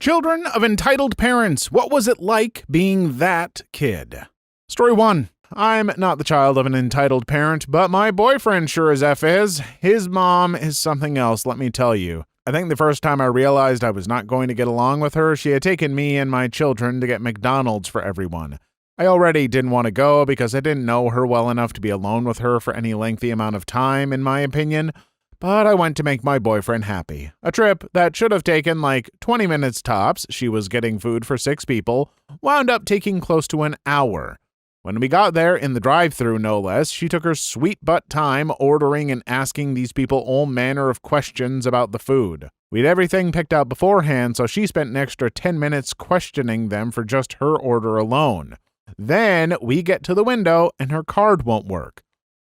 Children of entitled parents, what was it like being that kid? Story 1. I'm not the child of an entitled parent, but my boyfriend sure as F is. His mom is something else, let me tell you. I think the first time I realized I was not going to get along with her, she had taken me and my children to get McDonald's for everyone. I already didn't want to go because I didn't know her well enough to be alone with her for any lengthy amount of time, in my opinion. But I went to make my boyfriend happy. A trip that should have taken like 20 minutes tops, she was getting food for 6 people, wound up taking close to an hour. When we got there, in the drive-thru no less, she took her sweet butt time ordering and asking these people all manner of questions about the food. We'd everything picked out beforehand, so she spent an extra 10 minutes questioning them for just her order alone. Then we get to the window and her card won't work.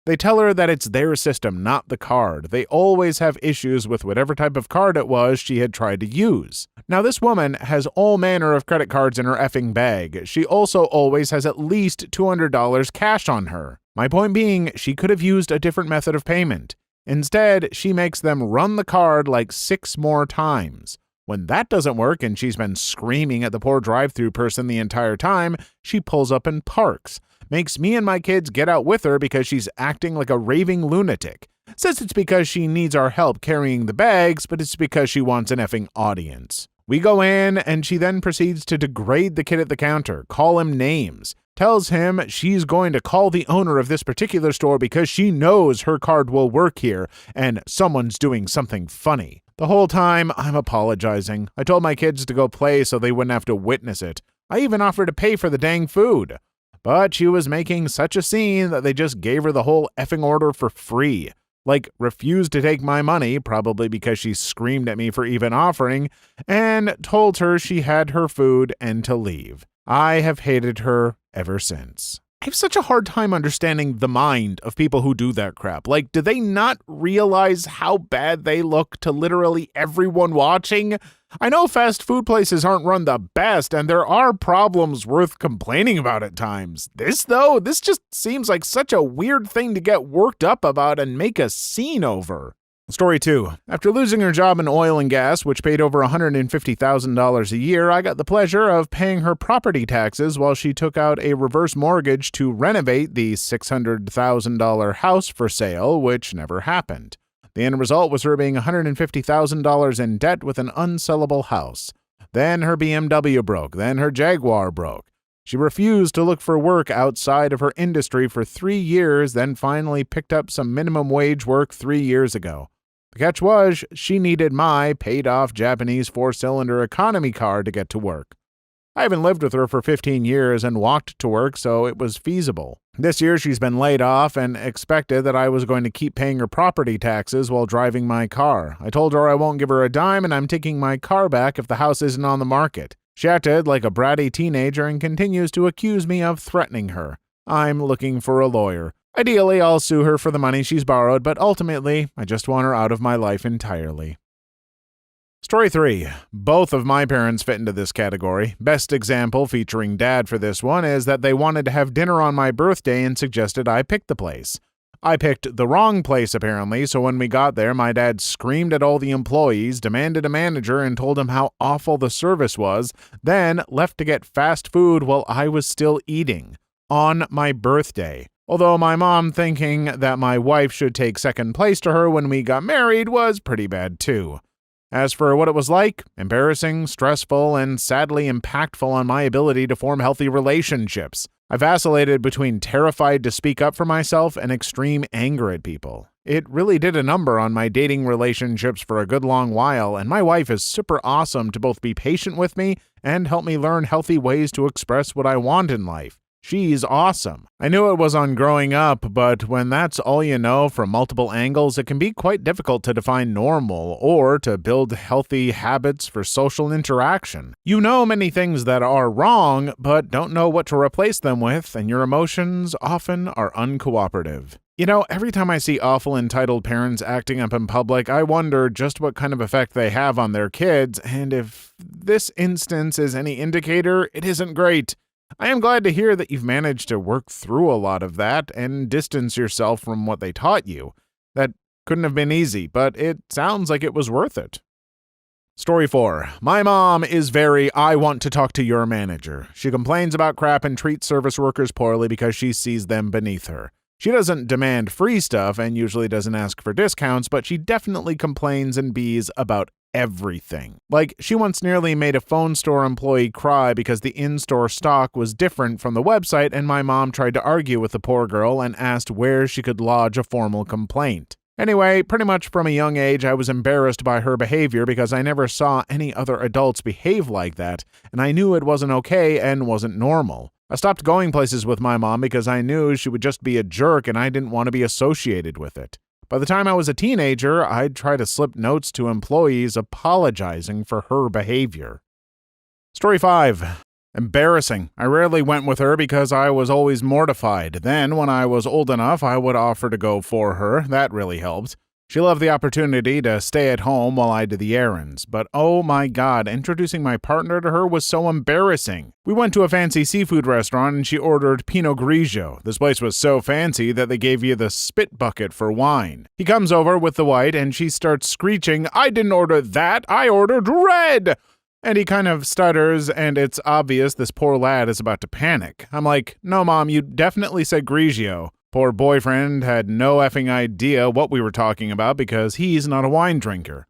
They tell her that it's their system, not the card. They always have issues with whatever type of card it was she had tried to use. Now, this woman has all manner of credit cards in her effing bag. She also always has at least $200 cash on her. My point being, she could have used a different method of payment. Instead, she makes them run the card like 6 more times. When that doesn't work and she's been screaming at the poor drive-thru person the entire time, she pulls up and parks. Makes me and my kids get out with her because she's acting like a raving lunatic. Says it's because she needs our help carrying the bags, but it's because she wants an effing audience. We go in, and she then proceeds to degrade the kid at the counter, call him names, tells him she's going to call the owner of this particular store because she knows her card will work here, and someone's doing something funny. The whole time, I'm apologizing. I told my kids to go play so they wouldn't have to witness it. I even offered to pay for the dang food. But she was making such a scene that they just gave her the whole effing order for free. Like, refused to take my money, probably because she screamed at me for even offering, and told her she had her food and to leave. I have hated her ever since. I have such a hard time understanding the mind of people who do that crap. Like, do they not realize how bad they look to literally everyone watching? I know fast food places aren't run the best, and there are problems worth complaining about at times. This just seems like such a weird thing to get worked up about and make a scene over. Story 2. After losing her job in oil and gas, which paid over $150,000 a year, I got the pleasure of paying her property taxes while she took out a reverse mortgage to renovate the $600,000 house for sale, which never happened. The end result was her being $150,000 in debt with an unsellable house. Then her BMW broke. Then her Jaguar broke. She refused to look for work outside of her industry for 3 years, then finally picked up some minimum wage work 3 years ago. The catch was, she needed my paid-off Japanese 4-cylinder economy car to get to work. I haven't lived with her for 15 years and walked to work, so it was feasible. This year she's been laid off and expected that I was going to keep paying her property taxes while driving my car. I told her I won't give her a dime and I'm taking my car back if the house isn't on the market. She acted like a bratty teenager and continues to accuse me of threatening her. I'm looking for a lawyer. Ideally, I'll sue her for the money she's borrowed, but ultimately, I just want her out of my life entirely. Story 3. Both of my parents fit into this category. Best example featuring Dad for this one is that they wanted to have dinner on my birthday and suggested I pick the place. I picked the wrong place apparently, so when we got there, my dad screamed at all the employees, demanded a manager, and told him how awful the service was, then left to get fast food while I was still eating. On my birthday. Although my mom thinking that my wife should take second place to her when we got married was pretty bad too. As for what it was like, embarrassing, stressful, and sadly impactful on my ability to form healthy relationships. I vacillated between terrified to speak up for myself and extreme anger at people. It really did a number on my dating relationships for a good long while, and my wife is super awesome to both be patient with me and help me learn healthy ways to express what I want in life. She's awesome. I knew it was on growing up, but when that's all you know from multiple angles, it can be quite difficult to define normal or to build healthy habits for social interaction. You know many things that are wrong, but don't know what to replace them with, and your emotions often are uncooperative. You know, every time I see awful entitled parents acting up in public, I wonder just what kind of effect they have on their kids, and if this instance is any indicator, it isn't great. I am glad to hear that you've managed to work through a lot of that and distance yourself from what they taught you. That couldn't have been easy, but it sounds like it was worth it. Story 4. My mom is very I want to talk to your manager. She complains about crap and treats service workers poorly because she sees them beneath her. She doesn't demand free stuff and usually doesn't ask for discounts, but she definitely complains and bees about everything. Like, she once nearly made a phone store employee cry because the in-store stock was different from the website, and my mom tried to argue with the poor girl and asked where she could lodge a formal complaint. Anyway, pretty much from a young age, I was embarrassed by her behavior because I never saw any other adults behave like that, and I knew it wasn't okay and wasn't normal. I stopped going places with my mom because I knew she would just be a jerk and I didn't want to be associated with it. By the time I was a teenager, I'd try to slip notes to employees apologizing for her behavior. Story 5. Embarrassing. I rarely went with her because I was always mortified. Then, when I was old enough, I would offer to go for her. That really helped. She loved the opportunity to stay at home while I did the errands. But oh my God, introducing my partner to her was so embarrassing. We went to a fancy seafood restaurant and she ordered Pinot Grigio. This place was so fancy that they gave you the spit bucket for wine. He comes over with the white and she starts screeching, "I didn't order that, I ordered red!" And he kind of stutters, and it's obvious this poor lad is about to panic. I'm like, "No, Mom, you definitely said Grigio." Poor boyfriend had no effing idea what we were talking about because he's not a wine drinker.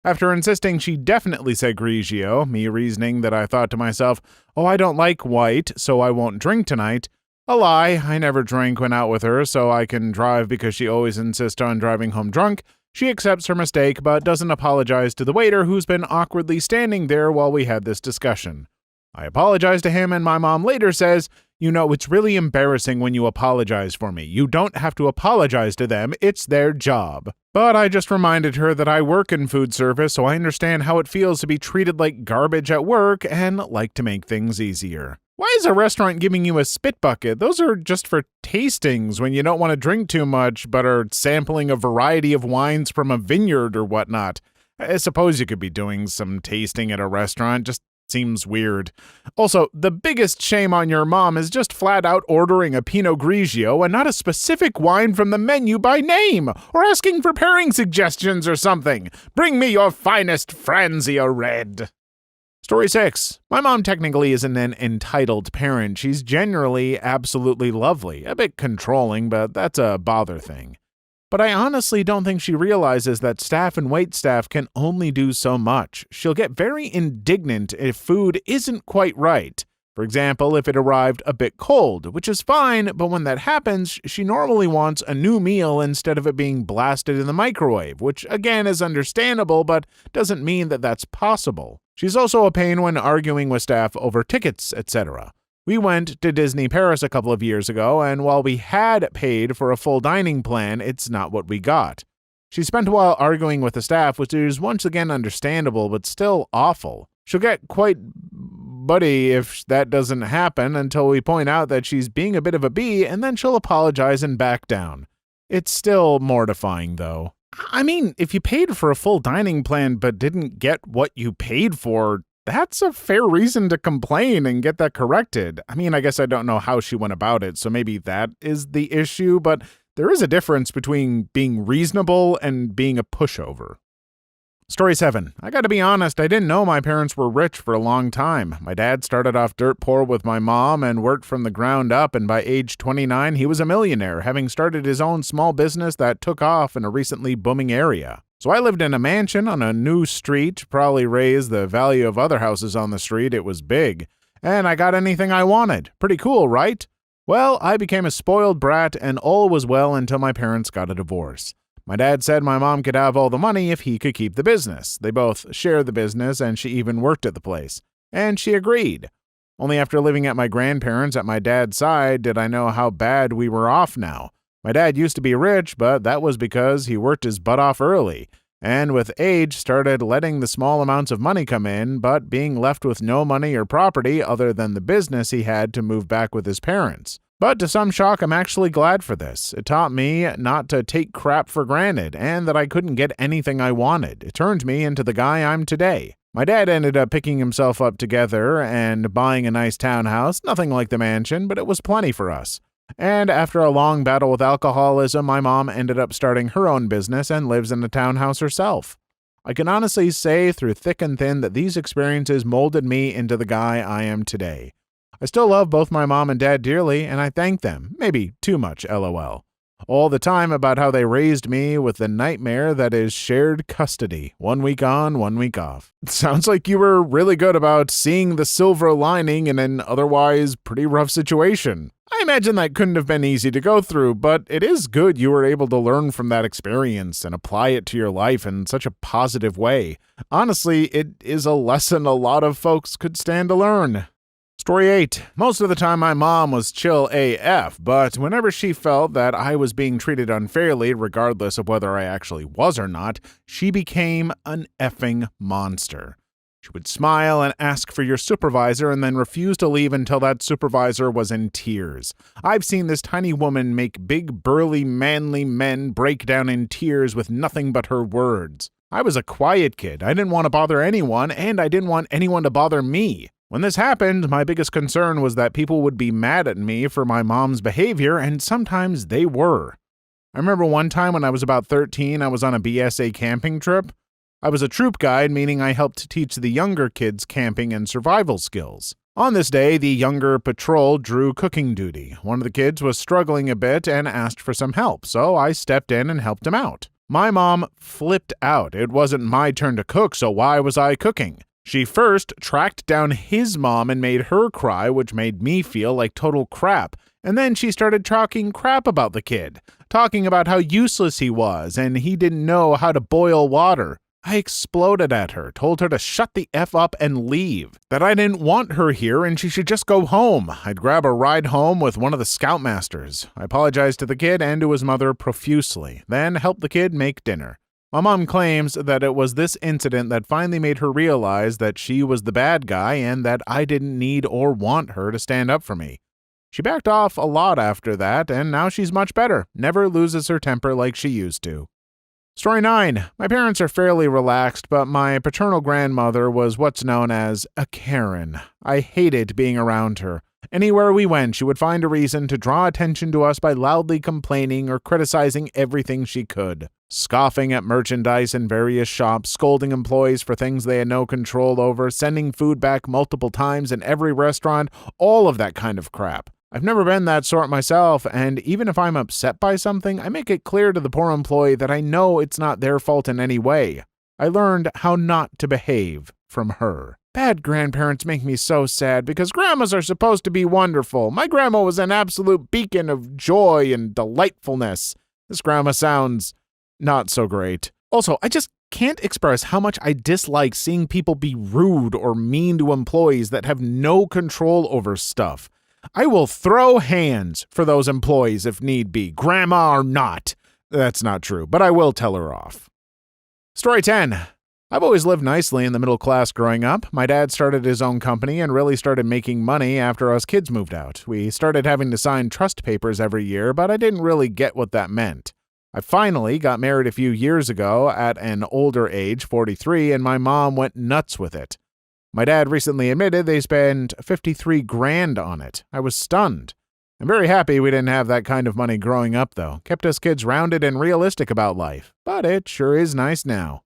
After insisting she definitely said Grigio, me reasoning that I thought to myself, "Oh, I don't like white, so I won't drink tonight." A lie, I never drank when out with her, so I can drive because she always insists on driving home drunk. She accepts her mistake, but doesn't apologize to the waiter who's been awkwardly standing there while we had this discussion. I apologize to him, and my mom later says, "You know, it's really embarrassing when you apologize for me. You don't have to apologize to them. It's their job." But I just reminded her that I work in food service, so I understand how it feels to be treated like garbage at work and like to make things easier. Why is a restaurant giving you a spit bucket? Those are just for tastings when you don't want to drink too much, but are sampling a variety of wines from a vineyard or whatnot. I suppose you could be doing some tasting at a restaurant, just seems weird. Also, the biggest shame on your mom is just flat out ordering a Pinot Grigio and not a specific wine from the menu by name, or asking for pairing suggestions or something. Bring me your finest Franzia Red. Story 6. My mom technically isn't an entitled parent. She's generally absolutely lovely. A bit controlling, but that's a bother thing. But I honestly don't think she realizes that staff and waitstaff can only do so much. She'll get very indignant if food isn't quite right. For example, if it arrived a bit cold, which is fine, but when that happens, she normally wants a new meal instead of it being blasted in the microwave, which again is understandable, but doesn't mean that that's possible. She's also a pain when arguing with staff over tickets, etc. We went to Disney Paris a couple of years ago, and while we had paid for a full dining plan, it's not what we got. She spent a while arguing with the staff, which is once again understandable, but still awful. She'll get quite buddy if that doesn't happen until we point out that she's being a bit of a bee, and then she'll apologize and back down. It's still mortifying, though. I mean, if you paid for a full dining plan but didn't get what you paid for, that's a fair reason to complain and get that corrected. I mean, I guess I don't know how she went about it, so maybe that is the issue, but there is a difference between being reasonable and being a pushover. Story 7. I gotta be honest, I didn't know my parents were rich for a long time. My dad started off dirt poor with my mom and worked from the ground up, and by age 29, he was a millionaire, having started his own small business that took off in a recently booming area. So I lived in a mansion on a new street, probably raised the value of other houses on the street. It was big. And I got anything I wanted. Pretty cool, right? Well, I became a spoiled brat, and all was well until my parents got a divorce. My dad said my mom could have all the money if he could keep the business. They both shared the business, and she even worked at the place. And she agreed. Only after living at my grandparents' at my dad's side did I know how bad we were off now. My dad used to be rich, but that was because he worked his butt off early, and with age started letting the small amounts of money come in, but being left with no money or property other than the business he had to move back with his parents. But to some shock, I'm actually glad for this. It taught me not to take crap for granted, and that I couldn't get anything I wanted. It turned me into the guy I'm today. My dad ended up picking himself up together and buying a nice townhouse, nothing like the mansion, but it was plenty for us. And after a long battle with alcoholism, my mom ended up starting her own business and lives in a townhouse herself. I can honestly say through thick and thin that these experiences molded me into the guy I am today. I still love both my mom and dad dearly, and I thank them, maybe too much, LOL, all the time about how they raised me with the nightmare that is shared custody, 1 week on, 1 week off. It sounds like you were really good about seeing the silver lining in an otherwise pretty rough situation. I imagine that couldn't have been easy to go through, but it is good you were able to learn from that experience and apply it to your life in such a positive way. Honestly, it is a lesson a lot of folks could stand to learn. Story 8. Most of the time my mom was chill AF, but whenever she felt that I was being treated unfairly, regardless of whether I actually was or not, she became an effing monster. She would smile and ask for your supervisor and then refuse to leave until that supervisor was in tears. I've seen this tiny woman make big, burly, manly men break down in tears with nothing but her words. I was a quiet kid. I didn't want to bother anyone, and I didn't want anyone to bother me. When this happened, my biggest concern was that people would be mad at me for my mom's behavior, and sometimes they were. I remember one time when I was about 13, I was on a BSA camping trip. I was a troop guide, meaning I helped teach the younger kids camping and survival skills. On this day, the younger patrol drew cooking duty. One of the kids was struggling a bit and asked for some help, so I stepped in and helped him out. My mom flipped out. It wasn't my turn to cook, so why was I cooking? She first tracked down his mom and made her cry, which made me feel like total crap. And then she started talking crap about the kid, talking about how useless he was and he didn't know how to boil water. I exploded at her, told her to shut the F up and leave, that I didn't want her here and she should just go home. I'd grab a ride home with one of the scoutmasters. I apologized to the kid and to his mother profusely, then helped the kid make dinner. My mom claims that it was this incident that finally made her realize that she was the bad guy and that I didn't need or want her to stand up for me. She backed off a lot after that, and now she's much better, never loses her temper like she used to. Story 9. My parents are fairly relaxed, but my paternal grandmother was what's known as a Karen. I hated being around her. Anywhere we went, she would find a reason to draw attention to us by loudly complaining or criticizing everything she could. Scoffing at merchandise in various shops, scolding employees for things they had no control over, sending food back multiple times in every restaurant, all of that kind of crap. I've never been that sort myself, and even if I'm upset by something, I make it clear to the poor employee that I know it's not their fault in any way. I learned how not to behave from her. Bad grandparents make me so sad because grandmas are supposed to be wonderful. My grandma was an absolute beacon of joy and delightfulness. This grandma sounds not so great. Also, I just can't express how much I dislike seeing people be rude or mean to employees that have no control over stuff. I will throw hands for those employees if need be, grandma or not. That's not true, but I will tell her off. Story 10. I've always lived nicely in the middle class growing up. My dad started his own company and really started making money after us kids moved out. We started having to sign trust papers every year, but I didn't really get what that meant. I finally got married a few years ago at an older age, 43, and my mom went nuts with it. My dad recently admitted they spent $53,000 on it. I was stunned. I'm very happy we didn't have that kind of money growing up, though. Kept us kids rounded and realistic about life. But it sure is nice now.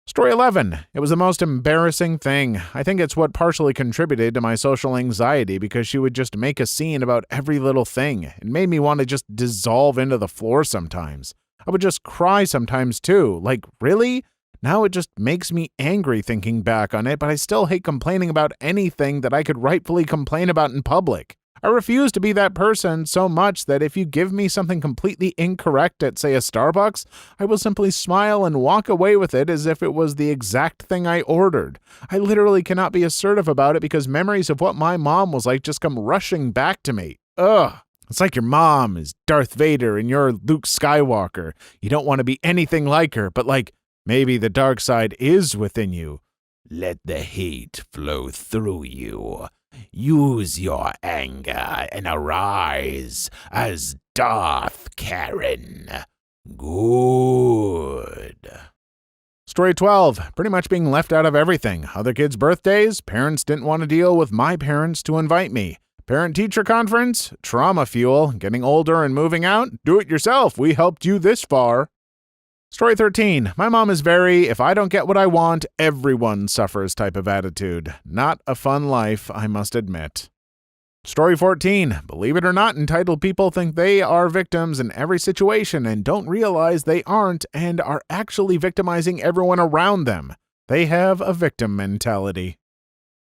Story 11. It was the most embarrassing thing. I think it's what partially contributed to my social anxiety because she would just make a scene about every little thing. It made me want to just dissolve into the floor sometimes. I would just cry sometimes too. Like, really? Now it just makes me angry thinking back on it, but I still hate complaining about anything that I could rightfully complain about in public. I refuse to be that person so much that if you give me something completely incorrect at, say, a Starbucks, I will simply smile and walk away with it as if it was the exact thing I ordered. I literally cannot be assertive about it because memories of what my mom was like just come rushing back to me. Ugh. It's like your mom is Darth Vader and you're Luke Skywalker. You don't want to be anything like her, but like, maybe the dark side is within you. Let the hate flow through you. Use your anger and arise as Darth Karen. Good. Story 12. Pretty much being left out of everything. Other kids' birthdays, parents didn't want to deal with my parents to invite me. Parent-teacher conference, trauma fuel, getting older and moving out, do it yourself, we helped you this far. Story 13. My mom is very, if I don't get what I want, everyone suffers type of attitude. Not a fun life, I must admit. Story 14. Believe it or not, entitled people think they are victims in every situation and don't realize they aren't and are actually victimizing everyone around them. They have a victim mentality.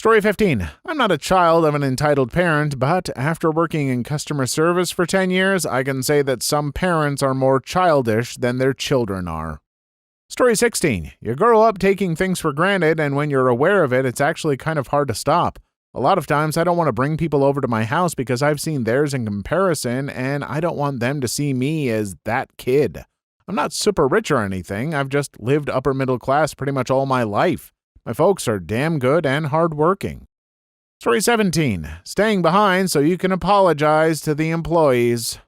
Story 15. I'm not a child of an entitled parent, but after working in customer service for 10 years, I can say that some parents are more childish than their children are. Story 16. You grow up taking things for granted, and when you're aware of it, it's actually kind of hard to stop. A lot of times I don't want to bring people over to my house because I've seen theirs in comparison, and I don't want them to see me as that kid. I'm not super rich or anything. I've just lived upper middle class pretty much all my life. My folks are damn good and hardworking. Story 17. Staying behind so you can apologize to the employees.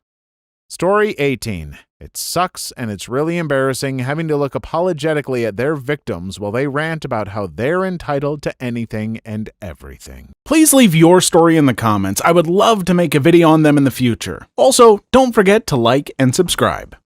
Story 18. It sucks and it's really embarrassing having to look apologetically at their victims while they rant about how they're entitled to anything and everything. Please leave your story in the comments. I would love to make a video on them in the future. Also, don't forget to like and subscribe.